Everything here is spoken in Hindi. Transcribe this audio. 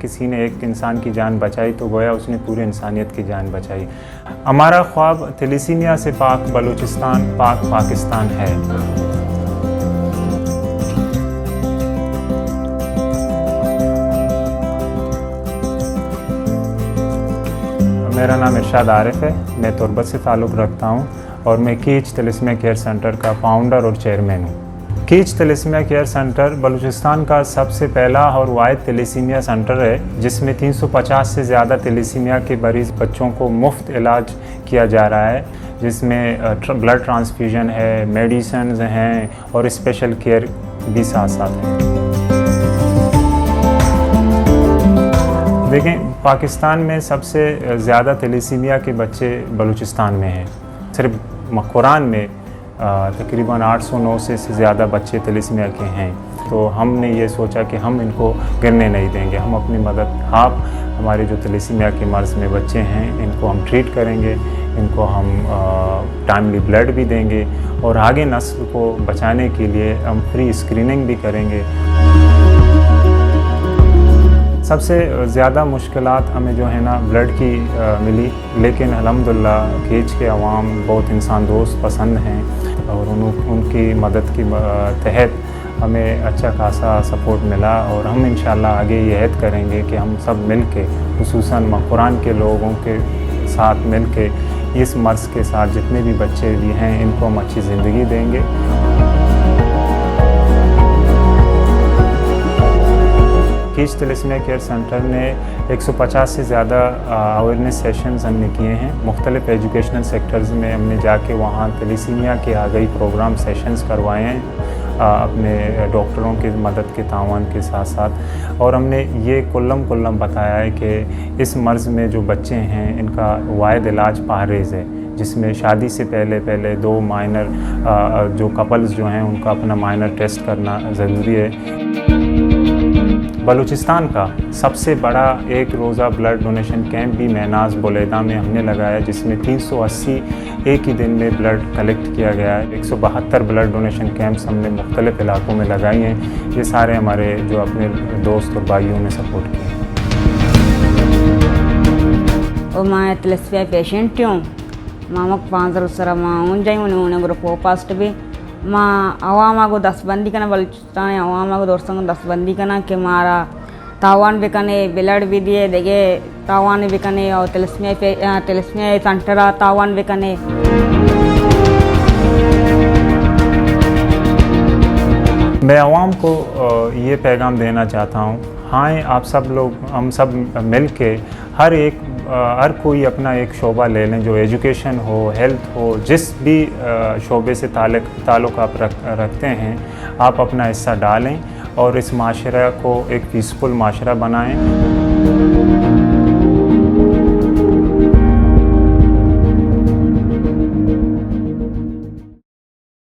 किसी ने एक इंसान की जान बचाई तो गोया उसने पूरी इंसानियत की जान बचाई। हमारा ख्वाब थैलेसीमिया से पाक बलूचिस्तान, पाक पाकिस्तान है। मेरा नाम इरशाद आरिफ है, मैं तुर्बत से ताल्लुक़ रखता हूँ और मैं कीच थैलेसीमिया केयर सेंटर का फाउंडर और चेयरमैन हूँ। कीच थैलेसीमिया केयर सेंटर बलूचिस्तान का सबसे पहला और वाहिद थैलेसीमिया सेंटर है जिसमें 350 से ज़्यादा थैलेसीमिया के मरीज़ बच्चों को मुफ्त इलाज किया जा रहा है, जिसमें ब्लड ट्रांसफ्यूजन है, मेडिसिन हैं और स्पेशल केयर भी साथ साथ हैं। देखें, पाकिस्तान में सबसे ज़्यादा थैलेसीमिया के बच्चे बलूचिस्तान में हैं। सिर्फ कुरान में तकरीबन 809 से ज़्यादा बच्चे थैलेसीमिया के हैं। तो हमने ये सोचा कि हम इनको गिरने नहीं देंगे। हम अपनी मदद हमारे जो थैलेसीमिया के मर्ज़ में बच्चे हैं इनको हम ट्रीट करेंगे, इनको हम टाइमली ब्लड भी देंगे और आगे नस्ल को बचाने के लिए हम फ्री स्क्रीनिंग भी करेंगे। सबसे ज़्यादा मुश्किलात हमें जो है ना ब्लड की मिली, लेकिन अल्हम्दुलिल्लाह कीच के अवाम बहुत इंसान दोस्त पसंद हैं और उनकी मदद की तहत हमें अच्छा खासा सपोर्ट मिला और हम इंशाल्लाह आगे ये ऐद करेंगे कि हम सब मिल के, खुसूसन कुरान के लोगों के साथ मिल के इस मर्ज़ के साथ जितने भी बच्चे भी हैं इनको हम अच्छी ज़िंदगी देंगे। कीच थैलेसीमिया केयर सेंटर ने 150 से ज़्यादा अवेयरनेस सेशंस हमने किए हैं। मुख्तलिफ एजुकेशनल सेक्टर्स में हमने जाके वहाँ थैलेसीमिया के आगाही प्रोग्राम सेशंस करवाए हैं अपने डॉक्टरों की मदद के तावन के साथ साथ, और हमने ये कुल्लम बताया है कि इस मर्ज़ में जो बच्चे हैं इनका वाहिद इलाज परहेज़ है, जिसमें शादी से पहले 2 माइनर जो कपल्स जो हैं उनका अपना माइनर टेस्ट करना ज़रूरी है। बलूचिस्तान का सबसे बड़ा एक रोज़ा ब्लड डोनेशन कैंप भी महनाज बुलेदा में हमने लगाया, जिसमें 380 एक ही दिन में ब्लड कलेक्ट किया गया है। 172 ब्लड डोनेशन कैंप्स हमने मुख्तलिफ इलाकों में लगाई हैं। ये सारे हमारे जो अपने दोस्त और भाइयों ने सपोर्ट किए। मैं थैलेसीमिया पेशेंट हूँ। मामक 5 सर उन्हें ग्रुप पास्ट भी माँ अवामागो 10 बंदी करना बलूचिस्तान अवामागो दोस्तों 10 बंदी करना कि मारा तावान भी कने ब्लड भी दिए देगे तावान भी कने और थैलेसीमिया सेंटर तावान भी कने। मैं आवाम को ये पैगाम देना चाहता हूँ, हाँ आप सब लोग, हम सब मिल के हर कोई अपना एक शोबा ले लें, जो एजुकेशन हो, हेल्थ हो, जिस भी शोबे से ताल्लुक़ आप रखते हैं, आप अपना हिस्सा डालें और इस माशरा को एक पीसफुल माशरा बनाएं।